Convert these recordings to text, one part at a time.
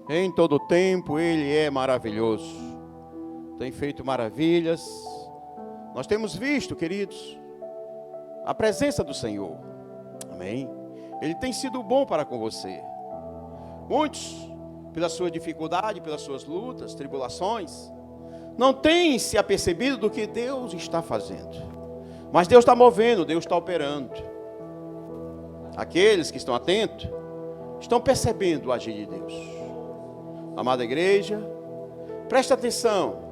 Em todo tempo Ele é maravilhoso. Tem feito maravilhas. Nós temos visto, queridos, a presença do Senhor. Amém? Ele tem sido bom para com você. Muitos, pela sua dificuldade, pelas suas lutas, tribulações, não têm se apercebido do que Deus está fazendo. Mas Deus está movendo, Deus está operando. Aqueles que estão atentos, estão percebendo o agir de Deus. Amada igreja, presta atenção,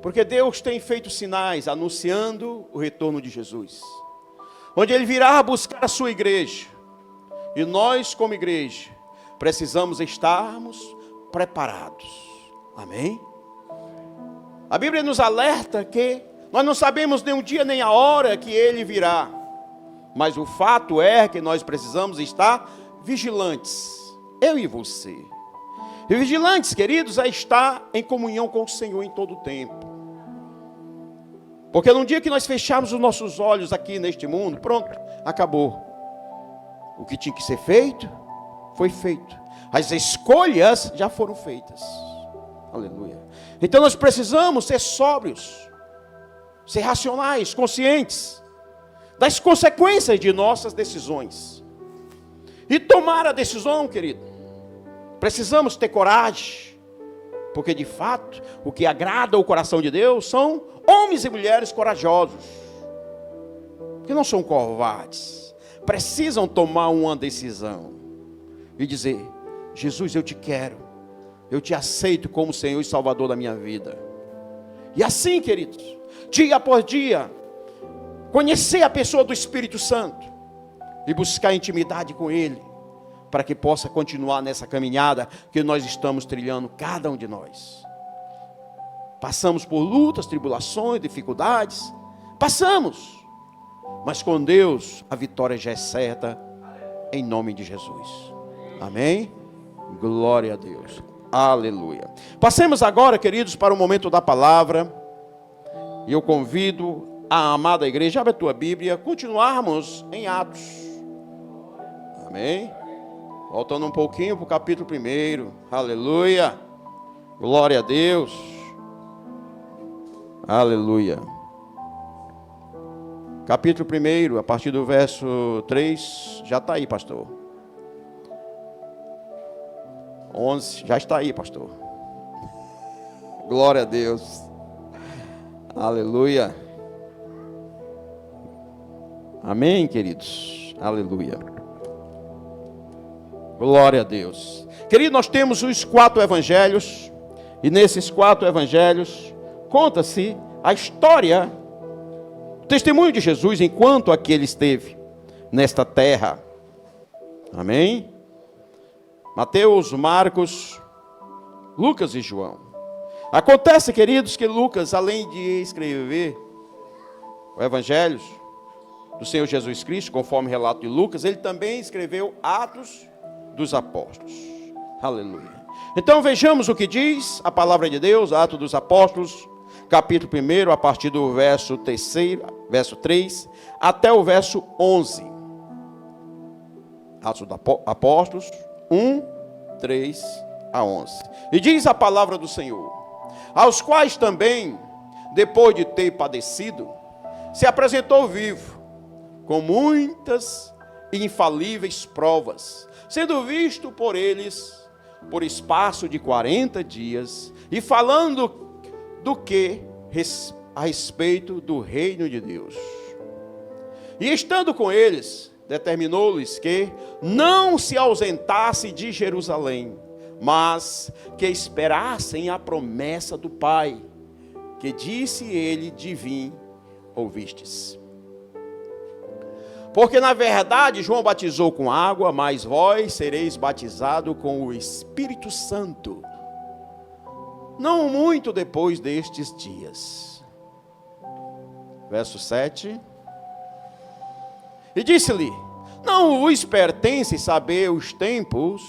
porque Deus tem feito sinais anunciando o retorno de Jesus, onde Ele virá buscar a sua igreja, e nós como igreja precisamos estarmos preparados. Amém? A Bíblia nos alerta que nós não sabemos nem o dia nem a hora que Ele virá, mas o fato é que nós precisamos estar vigilantes, eu e você. E vigilantes, queridos, é estar em comunhão com o Senhor em todo o tempo. Porque no dia que nós fecharmos os nossos olhos aqui neste mundo, pronto, acabou. O que tinha que ser feito, foi feito. As escolhas já foram feitas. Aleluia. Então nós precisamos ser sóbrios, ser racionais, conscientes das consequências de nossas decisões. E tomar a decisão, querido. Precisamos ter coragem, porque de fato, o que agrada o coração de Deus são homens e mulheres corajosos, que não são covardes, precisam tomar uma decisão e dizer: Jesus, eu te quero, eu te aceito como Senhor e Salvador da minha vida. E assim, queridos, dia após dia, conhecer a pessoa do Espírito Santo e buscar intimidade com Ele, para que possa continuar nessa caminhada que nós estamos trilhando, cada um de nós. Passamos por lutas, tribulações, dificuldades, passamos, mas com Deus a vitória já é certa, em nome de Jesus. Amém? Glória a Deus. Aleluia. Passemos agora, queridos, para o momento da palavra, e eu convido a amada igreja, abre a tua Bíblia, continuarmos em Atos. Amém? Voltando um pouquinho para o capítulo 1. Aleluia. Glória a Deus. Aleluia. Capítulo 1, a partir do verso 3. Já está aí, pastor. 11. Já está aí, pastor. Glória a Deus. Aleluia. Amém, queridos. Aleluia. Glória a Deus. Querido, nós temos os 4 evangelhos, e nesses 4 evangelhos conta-se a história, o testemunho de Jesus enquanto aqui ele esteve nesta terra. Amém? Mateus, Marcos, Lucas e João. Acontece, queridos, que Lucas, além de escrever o evangelho do Senhor Jesus Cristo, conforme o relato de Lucas, ele também escreveu Atos dos Apóstolos. Aleluia. Então vejamos o que diz a palavra de Deus, Atos dos Apóstolos, capítulo 1, a partir do verso 3, até o verso 11. Atos dos Apóstolos, 1, 3 a 11. E diz a palavra do Senhor: aos quais também, depois de ter padecido, se apresentou vivo, com muitas e infalíveis provas, sendo visto por eles por espaço de 40 dias, e falando do que a respeito do reino de Deus. E estando com eles, determinou-lhes que não se ausentasse de Jerusalém, mas que esperassem a promessa do Pai, que disse ele: de vim ouvistes. Porque na verdade João batizou com água, mas vós sereis batizados com o Espírito Santo, não muito depois destes dias. Verso 7. E disse-lhe: não vos pertence saber os tempos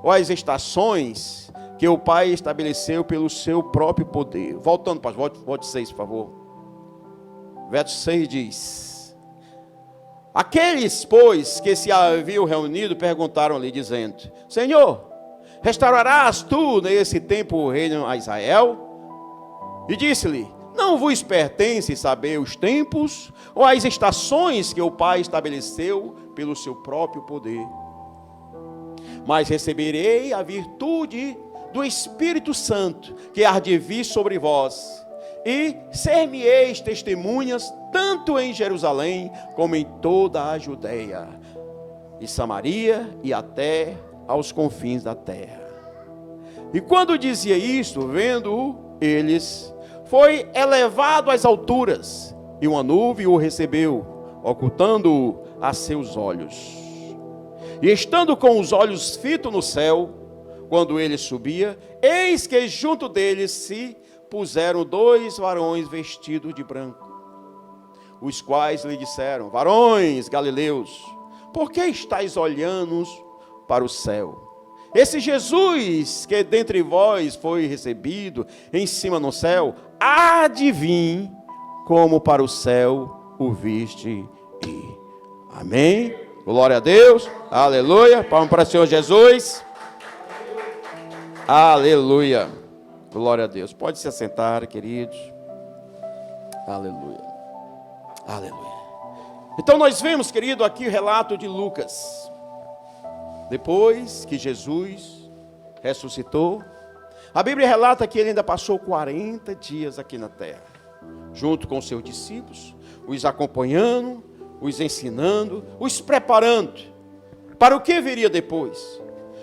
ou as estações que o Pai estabeleceu pelo seu próprio poder. Voltando, pastor, volte 6, por favor. Verso 6 diz: aqueles, pois, que se haviam reunido, perguntaram-lhe, dizendo: Senhor, restaurarás tu nesse tempo o reino a Israel? E disse-lhe: não vos pertence saber os tempos ou as estações que o Pai estabeleceu pelo seu próprio poder. Mas receberei a virtude do Espírito Santo, que há de vir sobre vós, e ser-me-eis testemunhas, tanto em Jerusalém, como em toda a Judeia, e Samaria, e até aos confins da terra. E quando dizia isto, vendo-o eles, foi elevado às alturas, e uma nuvem o recebeu, ocultando-o a seus olhos. E estando com os olhos fitos no céu, quando ele subia, eis que junto dele se puseram 2 varões vestidos de branco, os quais lhe disseram: varões galileus, por que estáis olhando para o céu? Esse Jesus que dentre vós foi recebido em cima no céu, há de vir como para o céu o viste ir. Amém? Glória a Deus, aleluia, palmas para o Senhor Jesus, aleluia, glória a Deus. Pode se assentar, queridos, aleluia, aleluia. Então nós vemos, querido, aqui o relato de Lucas. Depois que Jesus ressuscitou, a Bíblia relata que ele ainda passou 40 dias aqui na terra, junto com seus discípulos, os acompanhando, os ensinando, os preparando para o que viria depois.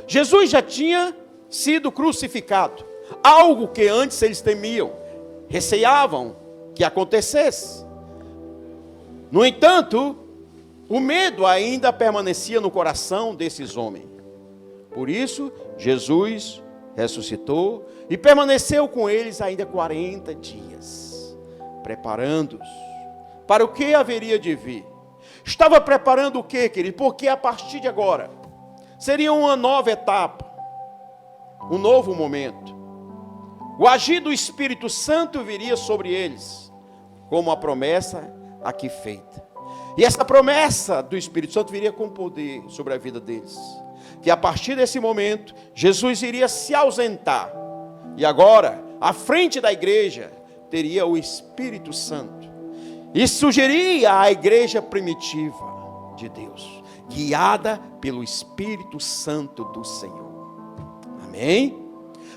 Jesus já tinha sido crucificado, algo que antes eles temiam, receavam que acontecesse. No entanto, o medo ainda permanecia no coração desses homens. Por isso, Jesus ressuscitou e permaneceu com eles ainda 40 dias, preparando-os para o que haveria de vir. Estava preparando o quê, querido? Porque a partir de agora seria uma nova etapa, um novo momento. O agir do Espírito Santo viria sobre eles, como a promessa aqui feita. E essa promessa do Espírito Santo viria com poder sobre a vida deles. Que a partir desse momento, Jesus iria se ausentar. E agora, à frente da igreja, teria o Espírito Santo. E surgiria a igreja primitiva de Deus, guiada pelo Espírito Santo do Senhor. Amém?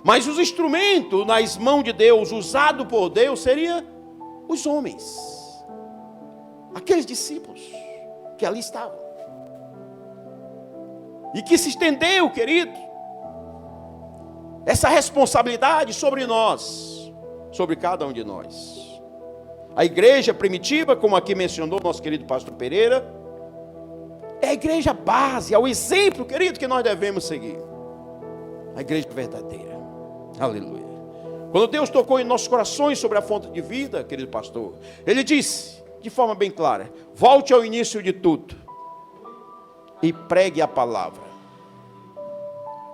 Mas os instrumentos nas mãos de Deus, usado por Deus, seriam os homens, aqueles discípulos que ali estavam, e que se estendeu, querido, essa responsabilidade sobre nós, sobre cada um de nós. A igreja primitiva, como aqui mencionou nosso querido pastor Pereira, é a igreja base, é o exemplo, querido, que nós devemos seguir. A igreja verdadeira. Aleluia. Quando Deus tocou em nossos corações sobre a fonte de vida, querido pastor, Ele disse de forma bem clara: volte ao início de tudo e pregue a palavra.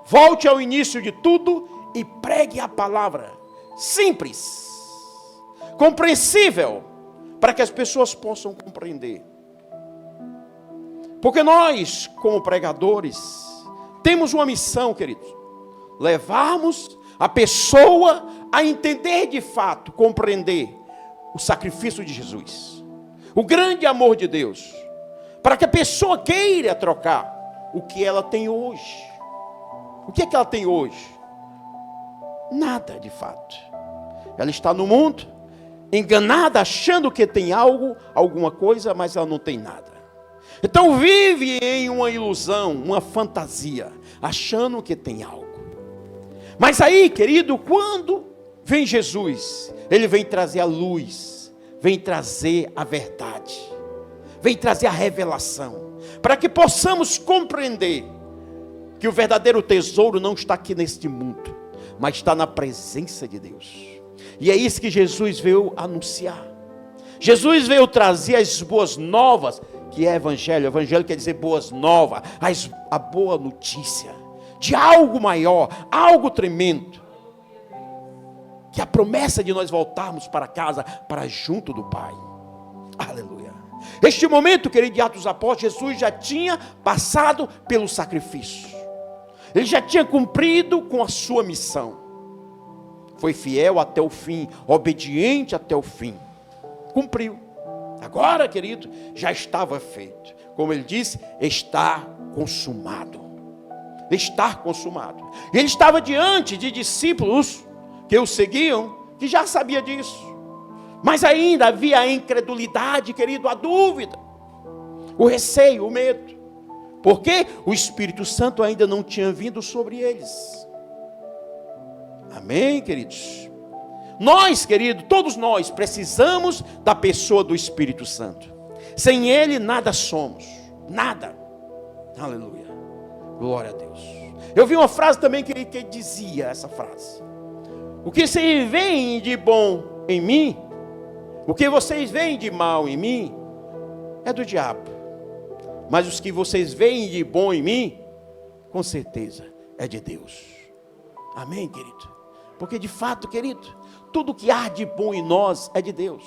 Volte ao início de tudo e pregue a palavra. Simples, compreensível, para que as pessoas possam compreender. Porque nós, como pregadores, temos uma missão, queridos: levarmos a pessoa a entender de fato, compreender o sacrifício de Jesus, o grande amor de Deus, para que a pessoa queira trocar o que ela tem hoje. O que é que ela tem hoje? Nada de fato. Ela está no mundo, enganada, achando que tem algo, alguma coisa, mas ela não tem nada. Então vive em uma ilusão, uma fantasia, achando que tem algo. Mas aí, querido, quando vem Jesus, Ele vem trazer a luz, vem trazer a verdade, vem trazer a revelação, para que possamos compreender que o verdadeiro tesouro não está aqui neste mundo, mas está na presença de Deus. E é isso que Jesus veio anunciar. Jesus veio trazer as boas novas, que é evangelho. Evangelho quer dizer boas novas, a boa notícia de algo maior, algo tremendo, que é a promessa de nós voltarmos para casa, para junto do Pai. Aleluia. Este momento, querido, de Atos dos Apóstolos, Jesus já tinha passado pelo sacrifício. Ele já tinha cumprido com a sua missão. Foi fiel até o fim, obediente até o fim. Cumpriu. Agora, querido, já estava feito. Como ele disse, está consumado. Está consumado. Ele estava diante de discípulos que o seguiam, que já sabia disso. Mas ainda havia a incredulidade, querido, a dúvida, o receio, o medo. Porque o Espírito Santo ainda não tinha vindo sobre eles. Amém, queridos? Nós, querido, todos nós precisamos da pessoa do Espírito Santo. Sem Ele nada somos, nada. Aleluia, glória a Deus. Eu vi uma frase também que dizia essa frase: o que vocês veem de bom em mim, o que vocês veem de mal em mim, é do diabo. Mas os que vocês veem de bom em mim, com certeza, é de Deus. Amém, querido? Porque de fato, querido, tudo que há de bom em nós é de Deus.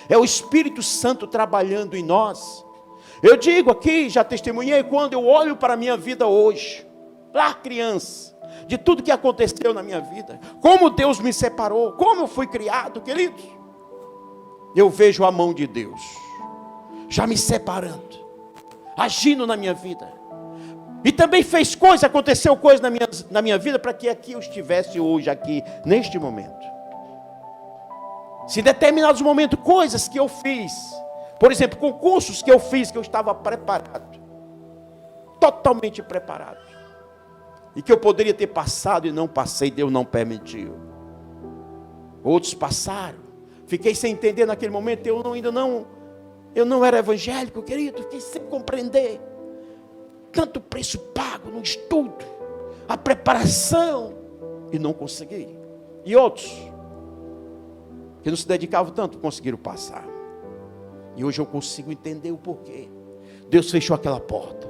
É o Espírito Santo trabalhando em nós. Eu digo aqui, já testemunhei, quando eu olho para a minha vida hoje, lá criança, de tudo que aconteceu na minha vida, como Deus me separou, como eu fui criado, queridos, eu vejo a mão de Deus, já me separando, agindo na minha vida. E também fez coisa, aconteceu coisa na minha vida, para que aqui eu estivesse hoje, aqui, neste momento. Se em determinados momentos, coisas que eu fiz, por exemplo, concursos que eu fiz, que eu estava preparado, totalmente preparado, e que eu poderia ter passado e não passei, Deus não permitiu. Outros passaram, fiquei sem entender naquele momento, eu não era evangélico, querido, fiquei sem compreender. Tanto preço pago no estudo, a preparação, e não consegui. E outros, que não se dedicavam tanto, conseguiram passar. E hoje eu consigo entender o porquê. Deus fechou aquela porta.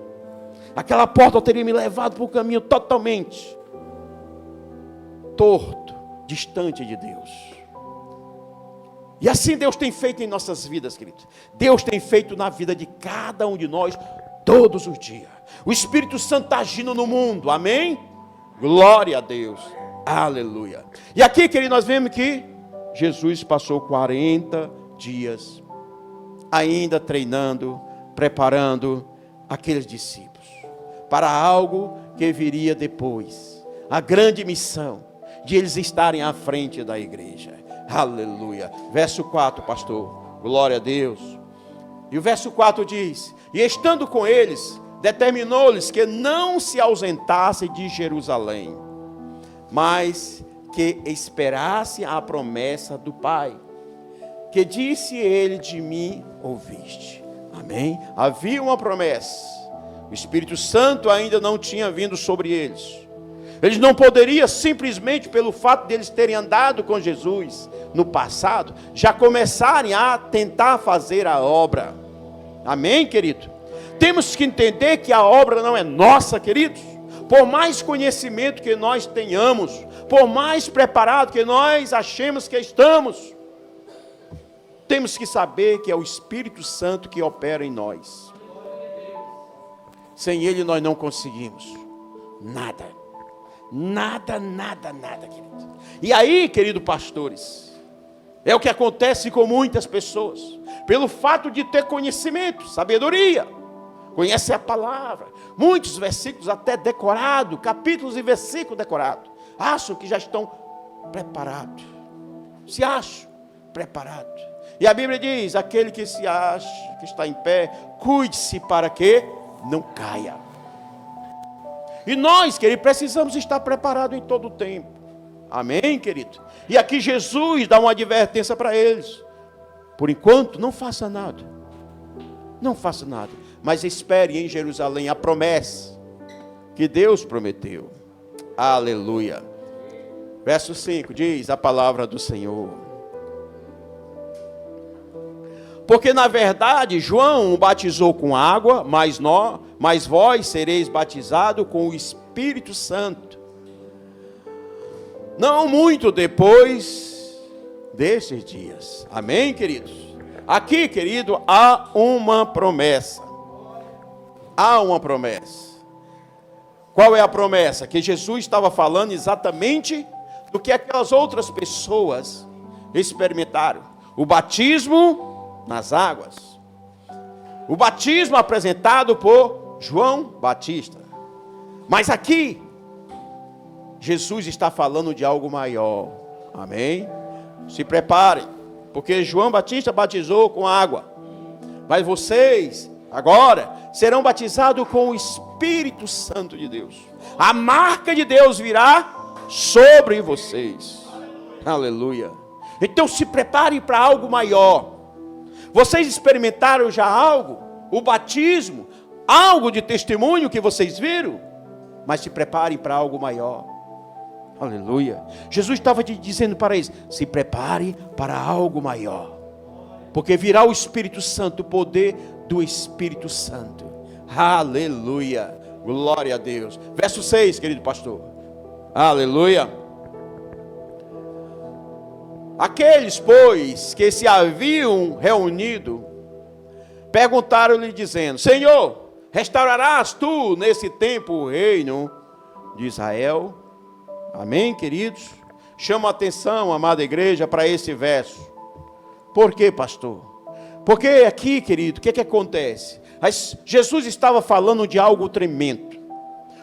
Aquela porta teria me levado para um caminho totalmente torto, distante de Deus. E assim Deus tem feito em nossas vidas, queridos. Deus tem feito na vida de cada um de nós, todos os dias. O Espírito Santo está agindo no mundo, amém? Glória a Deus, aleluia. E aqui, querido, nós vemos que Jesus passou 40 dias ainda treinando, preparando aqueles discípulos para algo que viria depois, a grande missão de eles estarem à frente da igreja. Aleluia. Verso 4, pastor, glória a Deus. E o verso 4 diz: e estando com eles, determinou-lhes que não se ausentassem de Jerusalém, mas que esperassem a promessa do Pai, que disse ele: de mim ouviste. Amém? Havia uma promessa. O Espírito Santo ainda não tinha vindo sobre eles. Eles não poderiam simplesmente pelo fato de eles terem andado com Jesus no passado, já começarem a tentar fazer a obra. Amém, querido? Temos que entender que a obra não é nossa, queridos. Por mais conhecimento que nós tenhamos, por mais preparado que nós achemos que estamos, temos que saber que é o Espírito Santo que opera em nós. Sem Ele nós não conseguimos nada. Nada, nada, nada, querido. E aí, querido pastores, é o que acontece com muitas pessoas. Pelo fato de ter conhecimento, sabedoria, conhece a palavra, muitos versículos até decorados, capítulos e versículos decorados, acham que já estão preparados, se acham preparados. E a Bíblia diz: aquele que se acha que está em pé, cuide-se para que não caia. E nós, querido, precisamos estar preparados em todo o tempo. Amém, querido? E aqui Jesus dá uma advertência para eles: por enquanto, não faça nada. Não faça nada. Mas espere em Jerusalém a promessa que Deus prometeu. Aleluia. Verso 5 diz a palavra do Senhor: porque na verdade João o batizou com água, mas vós sereis batizados com o Espírito Santo, não muito depois desses dias. Amém, queridos? Aqui, querido, há uma promessa. Há uma promessa. Qual é a promessa? Que Jesus estava falando exatamente do que aquelas outras pessoas experimentaram. O batismo nas águas. O batismo apresentado por João Batista. Mas aqui, Jesus está falando de algo maior. Amém? Se preparem, porque João Batista batizou com água. Mas vocês, agora, serão batizados com o Espírito Santo de Deus. A marca de Deus virá sobre vocês. Aleluia. Então se preparem para algo maior. Vocês experimentaram já algo? O batismo, algo de testemunho que vocês viram? Mas se preparem para algo maior. Aleluia. Jesus estava dizendo para eles: se prepare para algo maior. Porque virá o Espírito Santo, o poder do Espírito Santo. Aleluia. Glória a Deus. Verso 6, querido pastor. Aleluia. Aqueles, pois, que se haviam reunido, perguntaram-lhe dizendo: Senhor, restaurarás tu nesse tempo o reino de Israel? Amém, queridos? Chama a atenção, amada igreja, para esse verso. Por quê, pastor? Porque aqui, querido, o que acontece? Jesus estava falando de algo tremendo.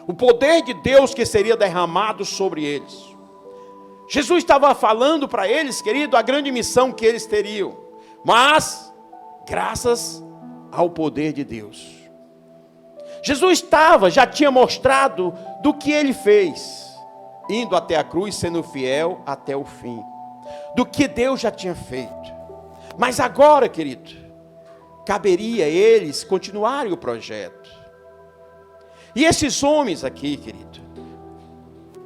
O poder de Deus que seria derramado sobre eles. Jesus estava falando para eles, querido, a grande missão que eles teriam. Mas, graças ao poder de Deus. Jesus já tinha mostrado do que ele fez. Indo até a cruz, sendo fiel até o fim. Do que Deus já tinha feito. Mas agora, querido, caberia a eles continuarem o projeto. E esses homens aqui, querido,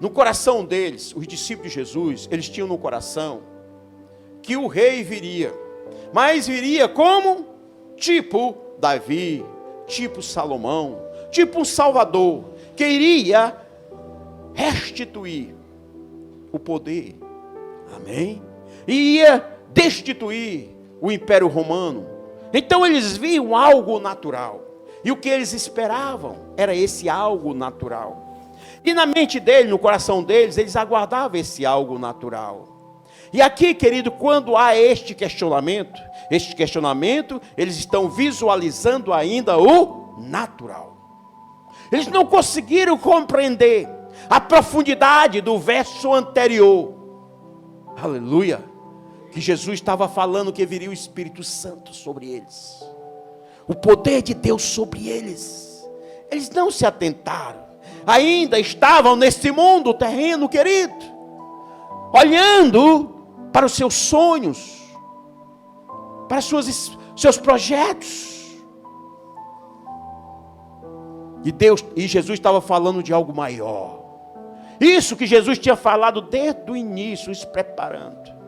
no coração deles, os discípulos de Jesus, eles tinham no coração que o rei viria. Mas viria como? Tipo Davi, tipo Salomão, tipo um Salvador, que iria restituir o poder. Amém? E ia destituir o Império Romano. Então eles viam algo natural. E o que eles esperavam era esse algo natural. E na mente deles, no coração deles, eles aguardavam esse algo natural. E aqui, querido, quando há este questionamento, eles estão visualizando ainda o natural. Eles não conseguiram compreender a profundidade do verso anterior. Aleluia. Que Jesus estava falando que viria o Espírito Santo sobre eles. O poder de Deus sobre eles. Eles não se atentaram. Ainda estavam nesse mundo terreno, querido. Olhando para os seus sonhos. Para seus projetos. E Jesus estava falando de algo maior. Isso que Jesus tinha falado desde o início, se preparando.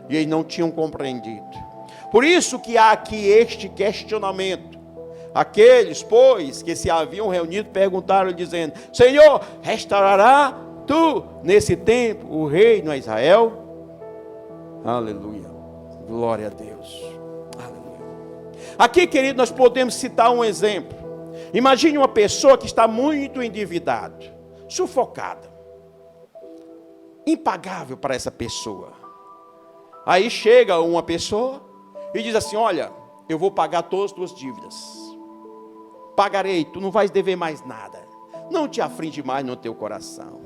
E eles não tinham compreendido. Por isso que há aqui este questionamento. Aqueles, pois, que se haviam reunido, perguntaram, dizendo: Senhor, restaurará tu nesse tempo o reino a Israel? Aleluia. Glória a Deus. Aleluia. Aqui, querido, nós podemos citar um exemplo. Imagine uma pessoa que está muito endividada, sufocada, impagável para essa pessoa. Aí chega uma pessoa e diz assim: olha, eu vou pagar todas as tuas dívidas. Pagarei, tu não vais dever mais nada. Não te aflige mais no teu coração.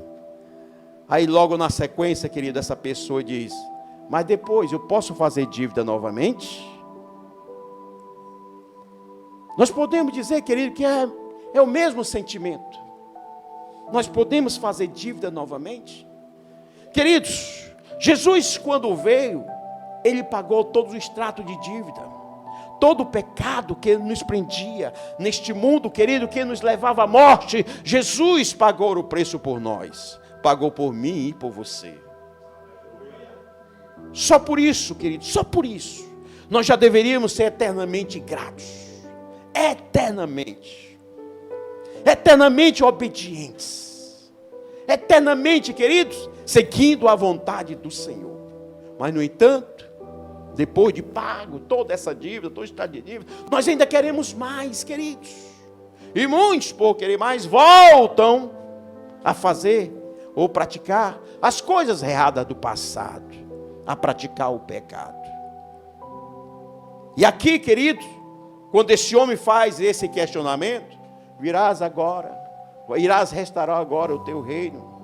Aí logo na sequência, querido, essa pessoa diz: mas depois eu posso fazer dívida novamente? Nós podemos dizer, querido, que é o mesmo sentimento. Nós podemos fazer dívida novamente? Queridos, Jesus, quando veio, ele pagou todo o extrato de dívida. Todo o pecado que nos prendia neste mundo, querido, que nos levava à morte, Jesus pagou o preço por nós. Pagou por mim e por você. Só por isso, querido, só por isso, nós já deveríamos ser eternamente gratos. Eternamente. Eternamente obedientes. Eternamente, queridos, seguindo a vontade do Senhor. Mas, no entanto, depois de pago toda essa dívida, todo estado de dívida, nós ainda queremos mais, queridos. E muitos, por querer mais, voltam a fazer ou praticar as coisas erradas do passado, a praticar o pecado. E aqui, queridos, quando esse homem faz esse questionamento, irás restaurar agora o teu reino.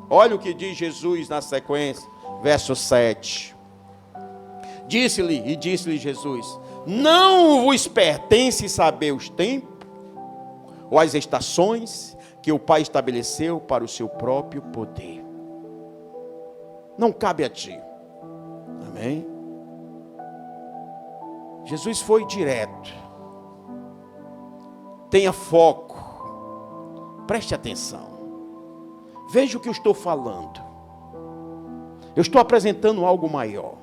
Olha o que diz Jesus na sequência, verso 7. Disse-lhe Jesus: não vos pertence saber os tempos ou as estações que o Pai estabeleceu para o seu próprio poder. Não cabe a ti. Amém? Jesus foi direto. Tenha foco. Preste atenção. Veja o que eu estou falando. Eu estou apresentando algo maior.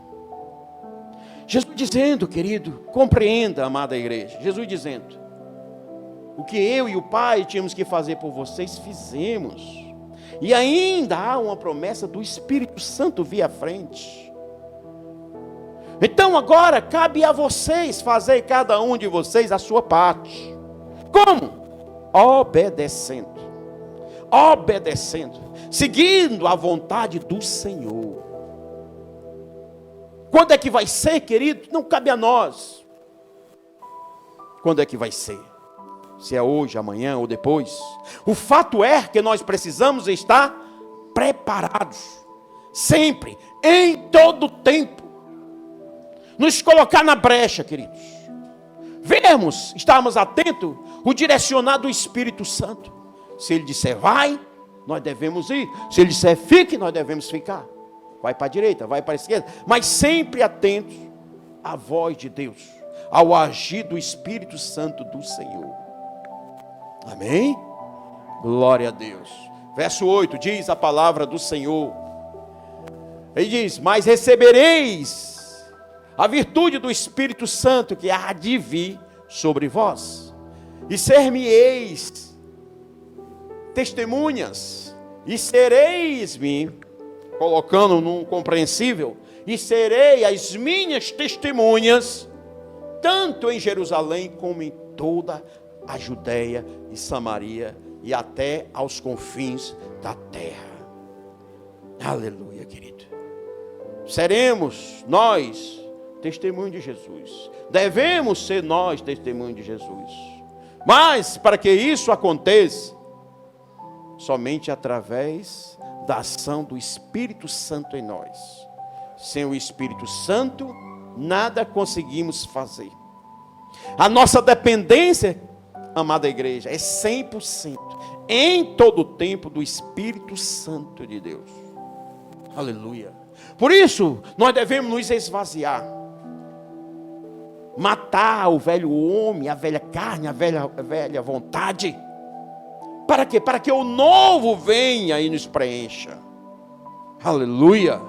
Jesus dizendo, querido, compreenda, amada igreja. Jesus dizendo: o que eu e o Pai tínhamos que fazer por vocês, fizemos. E ainda há uma promessa do Espírito Santo vir à frente. Então agora cabe a vocês fazer, cada um de vocês, a sua parte. Como? Obedecendo. Obedecendo. Seguindo a vontade do Senhor. Quando é que vai ser, querido? Não cabe a nós. Quando é que vai ser? Se é hoje, amanhã ou depois. O fato é que nós precisamos estar preparados. Sempre, em todo tempo. Nos colocar na brecha, queridos. Vermos, estarmos atentos, o direcionar do Espírito Santo. Se Ele disser vai, nós devemos ir. Se Ele disser fique, nós devemos ficar. Vai para a direita, vai para a esquerda. Mas sempre atentos à voz de Deus. Ao agir do Espírito Santo do Senhor. Amém? Glória a Deus. Verso 8, diz a palavra do Senhor. Ele diz: mas recebereis a virtude do Espírito Santo que há de vir sobre vós. E ser-me-eis testemunhas. E sereis-me, colocando num compreensível, e serei as minhas testemunhas, tanto em Jerusalém como em toda a Judeia e Samaria e até aos confins da terra. Aleluia, querido. Seremos nós testemunho de Jesus. Devemos ser nós testemunho de Jesus. Mas para que isso aconteça, somente através da ação do Espírito Santo em nós. Sem o Espírito Santo, nada conseguimos fazer. A nossa dependência, amada igreja, é 100%, em todo o tempo, do Espírito Santo de Deus. Aleluia. Por isso, nós devemos nos esvaziar. Matar o velho homem, a velha carne, a velha vontade. Para quê? Para que o novo venha e nos preencha. Aleluia.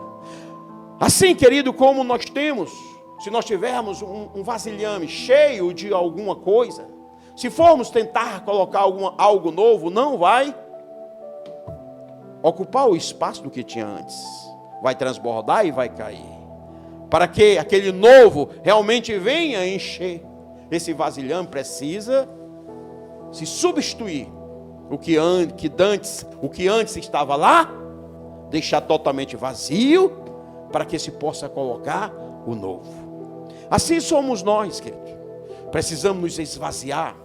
Assim, querido, como nós temos, se nós tivermos um vasilhame cheio de alguma coisa, se formos tentar colocar algo novo, não vai ocupar o espaço do que tinha antes. Vai transbordar e vai cair. Para que aquele novo realmente venha encher, esse vasilhame precisa se substituir. O que antes estava lá, deixar totalmente vazio, para que se possa colocar o novo. Assim somos nós, queridos. Precisamos nos esvaziar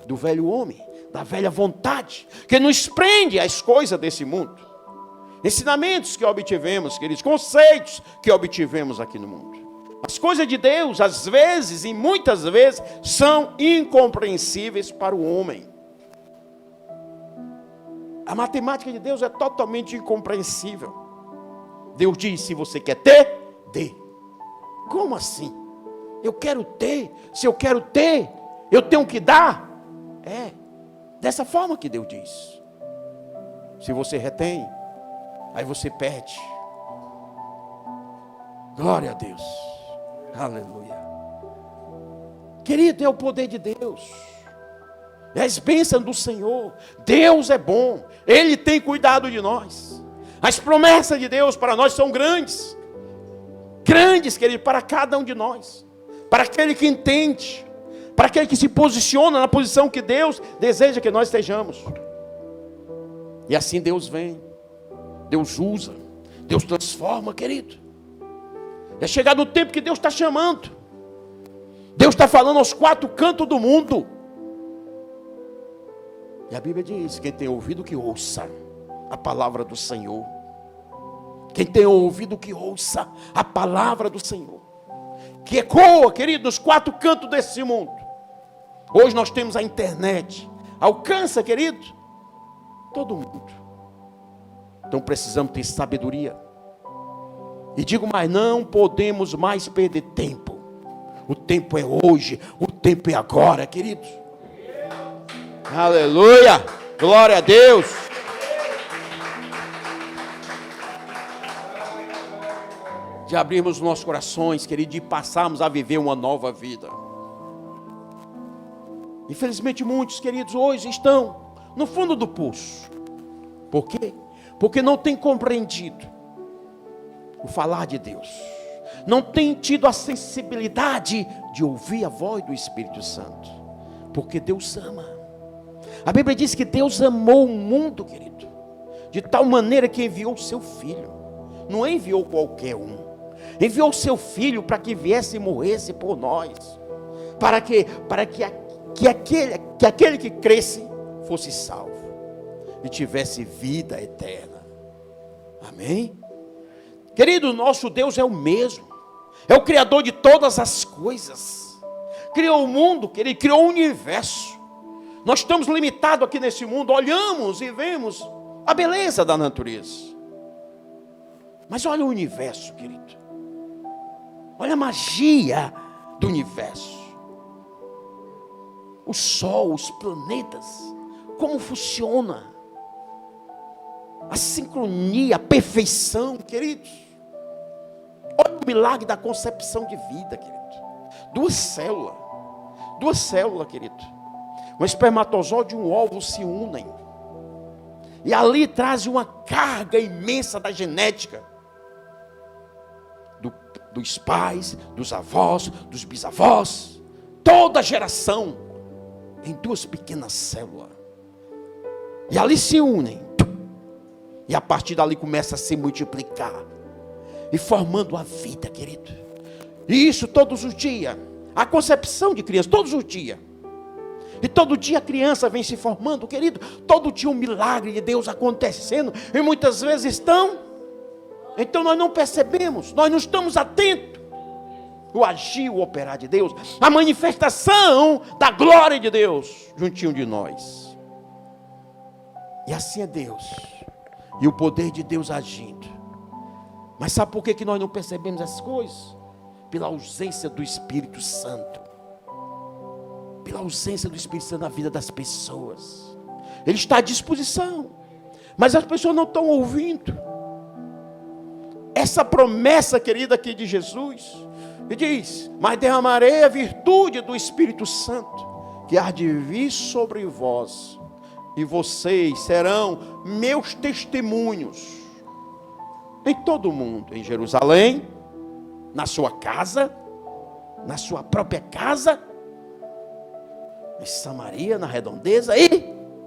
do velho homem, da velha vontade, que nos prende às coisas desse mundo. Ensinamentos que obtivemos, queridos, conceitos que obtivemos aqui no mundo. As coisas de Deus, às vezes e muitas vezes, são incompreensíveis para o homem. A matemática de Deus é totalmente incompreensível. Deus diz: se você quer ter, dê. Como assim? Eu quero ter. Se eu quero ter, eu tenho que dar. É dessa forma que Deus diz. Se você retém, aí você perde. Glória a Deus. Aleluia. Querido, é o poder de Deus. É as bênçãos do Senhor. Deus é bom. Ele tem cuidado de nós. As promessas de Deus para nós são grandes. Grandes, querido, para cada um de nós. Para aquele que entende. Para aquele que se posiciona na posição que Deus deseja que nós estejamos. E assim Deus vem, Deus usa, Deus transforma, querido. É chegado o tempo que Deus está chamando. Deus está falando aos quatro cantos do mundo. E a Bíblia diz: quem tem ouvido que ouça a palavra do Senhor. Quem tem ouvido que ouça a palavra do Senhor. Que ecoa, querido, nos quatro cantos desse mundo. Hoje nós temos a internet. Alcança, querido, todo mundo. Então precisamos ter sabedoria. E digo mais, não podemos mais perder tempo. O tempo é hoje, o tempo é agora, queridos. Aleluia, glória a Deus. De abrirmos nossos corações, querido, e passarmos a viver uma nova vida. Infelizmente muitos, queridos, hoje estão no fundo do poço. Por quê? Porque não têm compreendido o falar de Deus. Não têm tido a sensibilidade de ouvir a voz do Espírito Santo. Porque Deus ama. A Bíblia diz que Deus amou o mundo, querido, de tal maneira que enviou o seu Filho. Não enviou qualquer um. Enviou o seu Filho para que viesse e morresse por nós. Para que aquele que cresce fosse salvo e tivesse vida eterna. Amém? Querido, nosso Deus é o mesmo. É o Criador de todas as coisas. Criou o mundo, querido, criou o universo. Nós estamos limitados aqui nesse mundo. Olhamos e vemos a beleza da natureza. Mas olha o universo, querido. Olha a magia do universo. O sol, os planetas, como funciona. A sincronia, a perfeição, queridos. Olha o milagre da concepção de vida, querido. Duas células, querido. Um espermatozoide e um óvulo se unem. E ali traz uma carga imensa da genética. Dos pais, dos avós, dos bisavós. Toda a geração. Em duas pequenas células. E ali se unem. E a partir dali começa a se multiplicar. E formando a vida, querido. E isso todos os dias. A concepção de criança, todos os dias. E todo dia a criança vem se formando, querido. Todo dia um milagre de Deus acontecendo. E muitas vezes então nós não percebemos. Nós não estamos atentos. O agir, o operar de Deus. A manifestação da glória de Deus juntinho de nós. E assim é Deus. E o poder de Deus agindo. Mas sabe por que nós não percebemos essas coisas? Pela ausência do Espírito Santo. Pela ausência do Espírito Santo na vida das pessoas. Ele está à disposição. Mas as pessoas não estão ouvindo. Essa promessa, querida, aqui de Jesus. E diz: mas derramarei a virtude do Espírito Santo, que há de vir sobre vós. E vocês serão meus testemunhos. Em todo o mundo. Em Jerusalém. Na sua casa. Na sua própria casa. Em Samaria, na redondeza e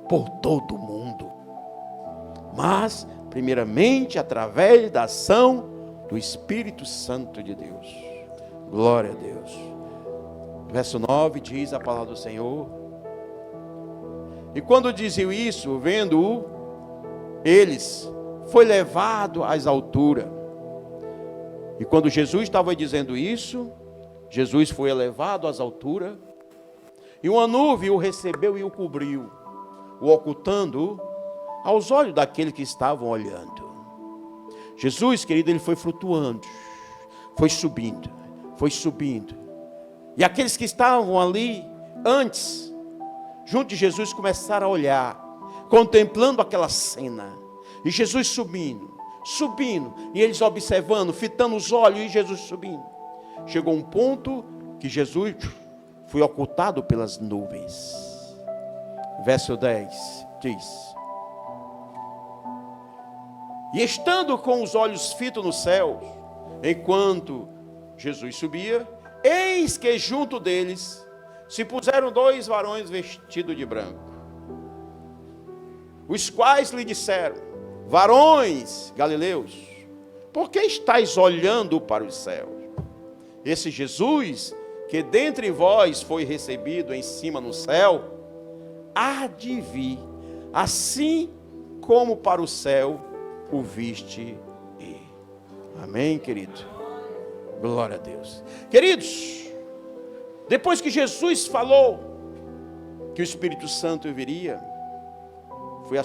por todo o mundo. Mas, primeiramente, através da ação do Espírito Santo de Deus. Glória a Deus. Verso 9 diz a palavra do Senhor. E quando diziam isso, vendo-o, eles, foi levado às alturas. E quando Jesus estava dizendo isso, Jesus foi elevado às alturas. E uma nuvem o recebeu e o cobriu, o ocultando aos olhos daqueles que estavam olhando. Jesus, querido, ele foi flutuando, foi subindo. E aqueles que estavam ali antes, junto de Jesus, começaram a olhar, contemplando aquela cena. E Jesus subindo, e eles observando, fitando os olhos, e Jesus subindo. Chegou um ponto que Jesus foi ocultado pelas nuvens. Verso 10 diz: e estando com os olhos fitos no céu, enquanto Jesus subia, eis que junto deles se puseram dois varões vestidos de branco. os quais lhe disseram: varões galileus, por que estáis olhando para os céus? Esse Jesus, que dentre vós foi recebido em cima no céu, há de vir, assim como para o céu o viste ir. Amém, querido? Glória a Deus. Queridos, depois que Jesus falou que o Espírito Santo viria, foi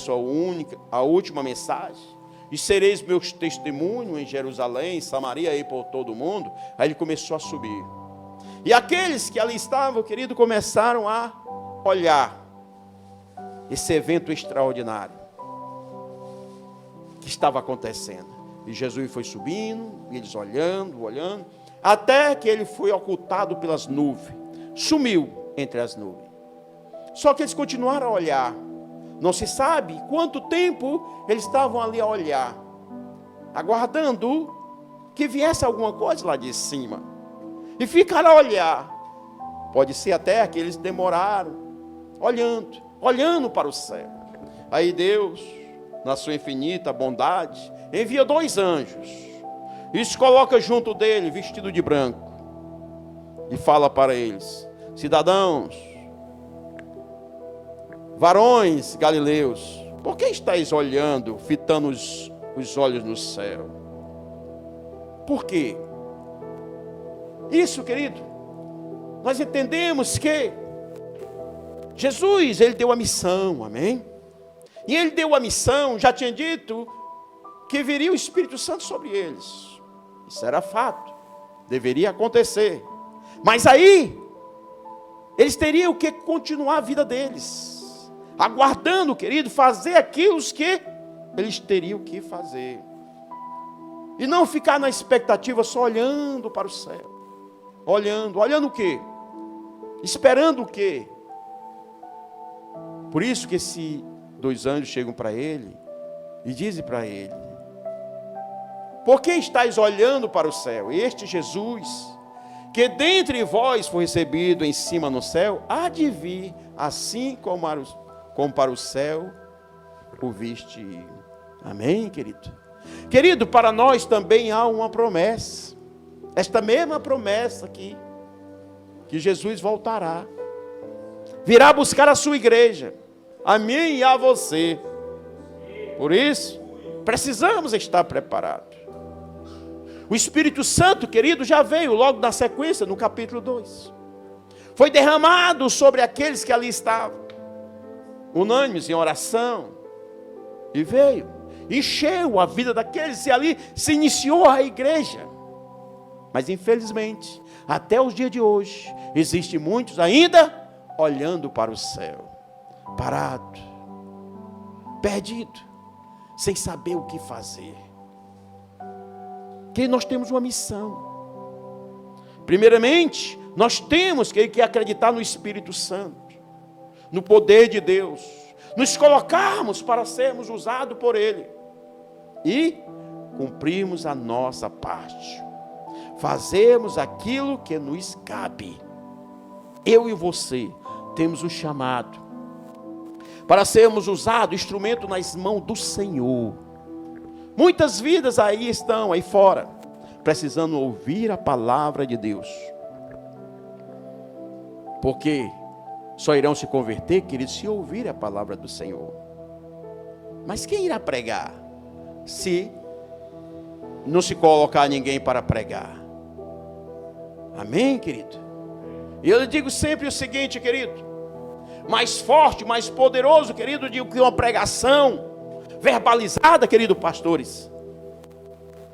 a última mensagem: e sereis meus testemunhos em Jerusalém, em Samaria e por todo o mundo. Aí ele começou a subir. E aqueles que ali estavam, querido, começaram a olhar esse evento extraordinário que estava acontecendo. E Jesus foi subindo, e eles olhando, até que ele foi ocultado pelas nuvens, sumiu entre as nuvens. Só que eles continuaram a olhar. Não se sabe quanto tempo eles estavam ali a olhar, aguardando que viesse alguma coisa lá de cima. E ficaram a olhar. Pode ser até que eles demoraram, olhando para o céu. Aí Deus, na sua infinita bondade, envia 2 anjos. E os coloca junto dele, vestido de branco. E fala para eles: cidadãos, varões galileus, por que estáis olhando, fitando os olhos no céu? Por quê? Isso, querido, nós entendemos que Jesus, ele deu a missão, amém? E ele deu a missão, já tinha dito que viria o Espírito Santo sobre eles. Isso era fato, deveria acontecer. Mas aí, eles teriam que continuar a vida deles, aguardando, querido, fazer aquilo que eles teriam que fazer. E não ficar na expectativa só olhando para o céu. Olhando o quê? Esperando o quê? Por isso que esses 2 anjos chegam para ele e dizem para ele: por que estáis olhando para o céu? Este Jesus, que dentre vós foi recebido em cima no céu, há de vir, assim como para o céu o viste ir. Amém, querido? Querido, para nós também há uma promessa. Esta mesma promessa aqui, que Jesus voltará, virá buscar a sua igreja, a mim e a você. Por isso, precisamos estar preparados. O Espírito Santo, querido, já veio logo na sequência, no capítulo 2. Foi derramado sobre aqueles que ali estavam, unânimes em oração, e veio, encheu a vida daqueles, e ali se iniciou a igreja. Mas infelizmente, até os dias de hoje, existem muitos ainda olhando para o céu, parado, perdido, sem saber o que fazer. Que nós temos uma missão. Primeiramente, nós temos que acreditar no Espírito Santo, no poder de Deus, nos colocarmos para sermos usados por Ele e cumprirmos a nossa parte. Fazemos aquilo que nos cabe. Eu e você temos um chamado para sermos usados, instrumento nas mãos do Senhor. Muitas vidas aí estão, aí fora, precisando ouvir a palavra de Deus. Porque só irão se converter, queridos, se ouvir a palavra do Senhor. Mas quem irá pregar se não se colocar ninguém para pregar? Amém, querido? E eu lhe digo sempre o seguinte, querido: mais forte, mais poderoso, querido, do que uma pregação verbalizada, querido pastores,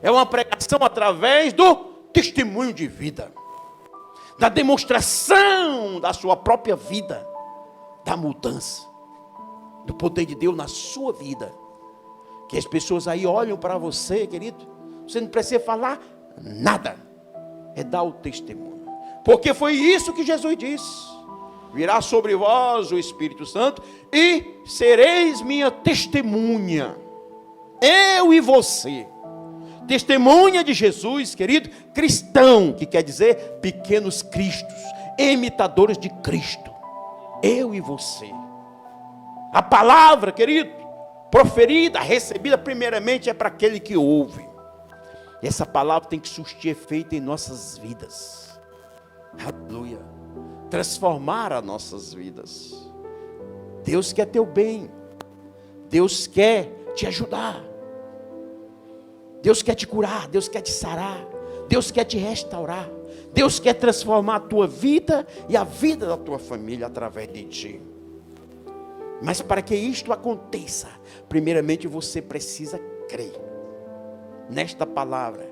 é uma pregação através do testemunho de vida, da demonstração da sua própria vida, da mudança, do poder de Deus na sua vida. Que as pessoas aí olham para você, querido, você não precisa falar nada, é dar o testemunho, porque foi isso que Jesus disse: virá sobre vós o Espírito Santo e sereis minha testemunha, eu e você. Testemunha de Jesus, querido, cristão, que quer dizer pequenos cristos, imitadores de Cristo, eu e você. A palavra, querido, proferida, recebida primeiramente é para aquele que ouve. E essa palavra tem que surtir efeito em nossas vidas. Aleluia. Transformar as nossas vidas. Deus quer teu bem. Deus quer te ajudar. Deus quer te curar. Deus quer te sarar. Deus quer te restaurar. Deus quer transformar a tua vida e a vida da tua família através de ti. Mas para que isto aconteça, primeiramente você precisa crer nesta palavra,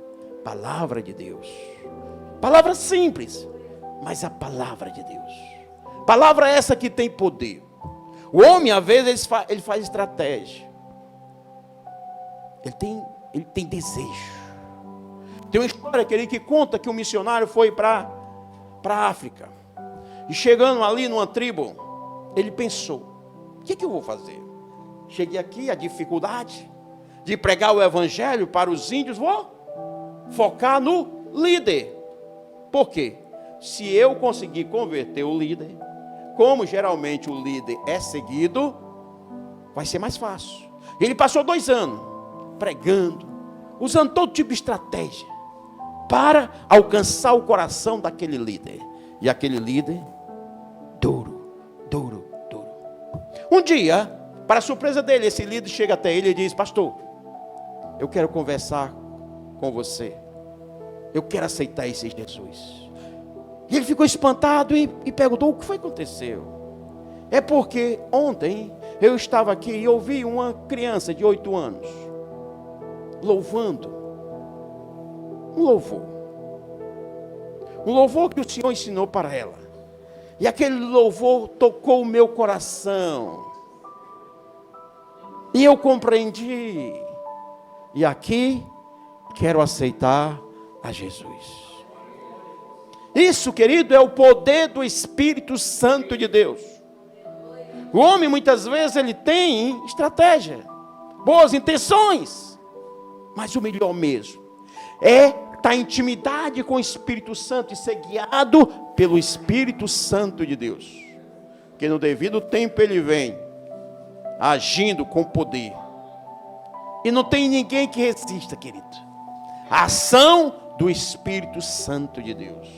palavra de Deus. Palavra simples, mas a palavra de Deus. Palavra essa que tem poder. O homem, às vezes, ele faz estratégia. Ele tem desejo. Tem uma história, querido, que conta que um missionário foi para a África. E chegando ali numa tribo, ele pensou: o que eu vou fazer? Cheguei aqui, a dificuldade de pregar o evangelho para os índios, vou focar no líder. Por quê? Se eu conseguir converter o líder, como geralmente o líder é seguido, vai ser mais fácil. Ele passou 2 anos pregando, usando todo tipo de estratégia para alcançar o coração daquele líder. E aquele líder, duro. Um dia, para a surpresa dele, esse líder chega até ele e diz: pastor, eu quero conversar com você. Eu quero aceitar esse Jesus. E ele ficou espantado e perguntou: o que foi que aconteceu? É porque ontem eu estava aqui e ouvi uma criança de 8 anos louvando um louvor que o Senhor ensinou para ela. E aquele louvor tocou o meu coração. E eu compreendi. E aqui quero aceitar a Jesus. Isso, querido, é o poder do Espírito Santo de Deus. O homem, muitas vezes, ele tem estratégia, boas intenções. Mas o melhor mesmo é estar em intimidade com o Espírito Santo e ser guiado pelo Espírito Santo de Deus. Porque no devido tempo ele vem agindo com poder. E não tem ninguém que resista, querido. A ação do Espírito Santo de Deus.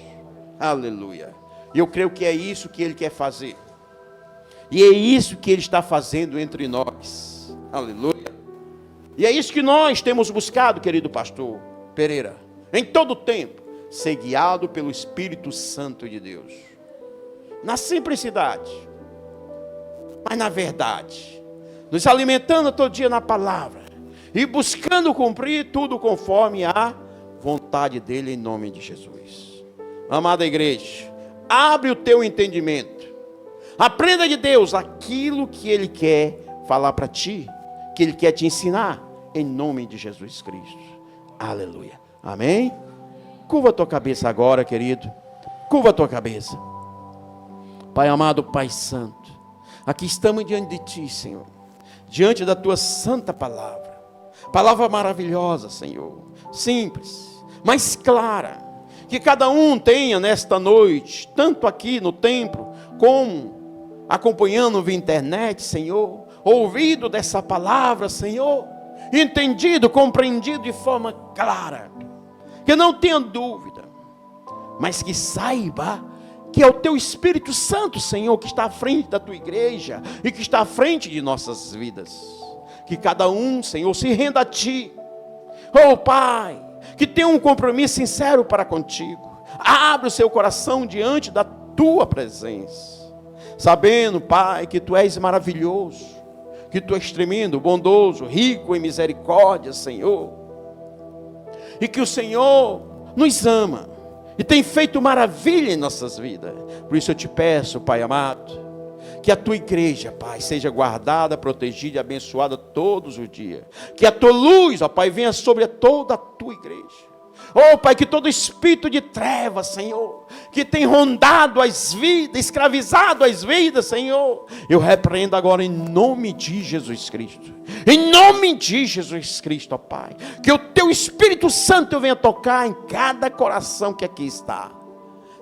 Aleluia. E eu creio que é isso que ele quer fazer. E é isso que ele está fazendo entre nós. Aleluia. E é isso que nós temos buscado, querido pastor Pereira, em todo o tempo, ser guiado pelo Espírito Santo de Deus. Na simplicidade, mas na verdade, nos alimentando todo dia na palavra e buscando cumprir tudo conforme a vontade dele, em nome de Jesus. Amada igreja, abre o teu entendimento, aprenda de Deus aquilo que ele quer falar para ti, que ele quer te ensinar, em nome de Jesus Cristo. Aleluia. Amém? Curva a tua cabeça agora, querido. Curva a tua cabeça. Pai amado, Pai santo, aqui estamos diante de ti, Senhor, diante da tua santa palavra. Palavra maravilhosa, Senhor, simples, mas clara, que cada um tenha nesta noite, tanto aqui no templo, como acompanhando via internet, Senhor, ouvido dessa palavra, Senhor, entendido, compreendido de forma clara, que não tenha dúvida, mas que saiba que é o teu Espírito Santo, Senhor, que está à frente da tua igreja e que está à frente de nossas vidas. Que cada um, Senhor, se renda a ti. Oh Pai, que tenha um compromisso sincero para contigo. Abre o seu coração diante da tua presença, sabendo, Pai, que tu és maravilhoso, que tu és tremendo, bondoso, rico em misericórdia, Senhor, e que o Senhor nos ama e tem feito maravilha em nossas vidas. Por isso eu te peço, Pai amado, que a tua igreja, Pai, seja guardada, protegida e abençoada todos os dias. Que a tua luz, ó Pai, venha sobre toda a tua igreja. Oh Pai, que todo espírito de trevas, Senhor, que tem rondado as vidas, escravizado as vidas, Senhor, eu repreendo agora em nome de Jesus Cristo. Em nome de Jesus Cristo, ó Pai, que o teu Espírito Santo venha tocar em cada coração que aqui está.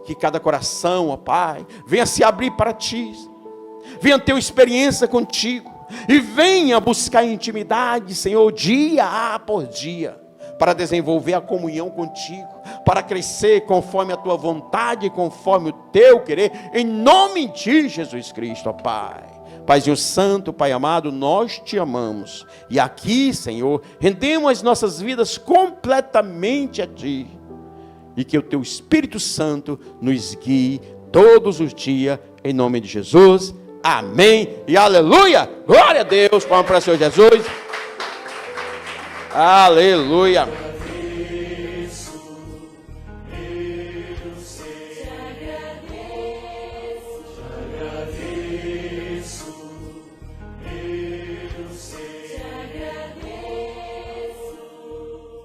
Que cada coração, ó Pai, venha se abrir para ti, venha ter uma experiência contigo. E venha buscar intimidade, Senhor, dia por dia, para desenvolver a comunhão contigo, para crescer conforme a tua vontade, conforme o teu querer, em nome de Jesus Cristo, ó Pai. Paizinho Santo, Pai amado, nós te amamos. E aqui, Senhor, rendemos as nossas vidas completamente a Ti. E que o Teu Espírito Santo nos guie todos os dias, em nome de Jesus. Amém e aleluia. Glória a Deus. Palmas para o Senhor Jesus. Aleluia.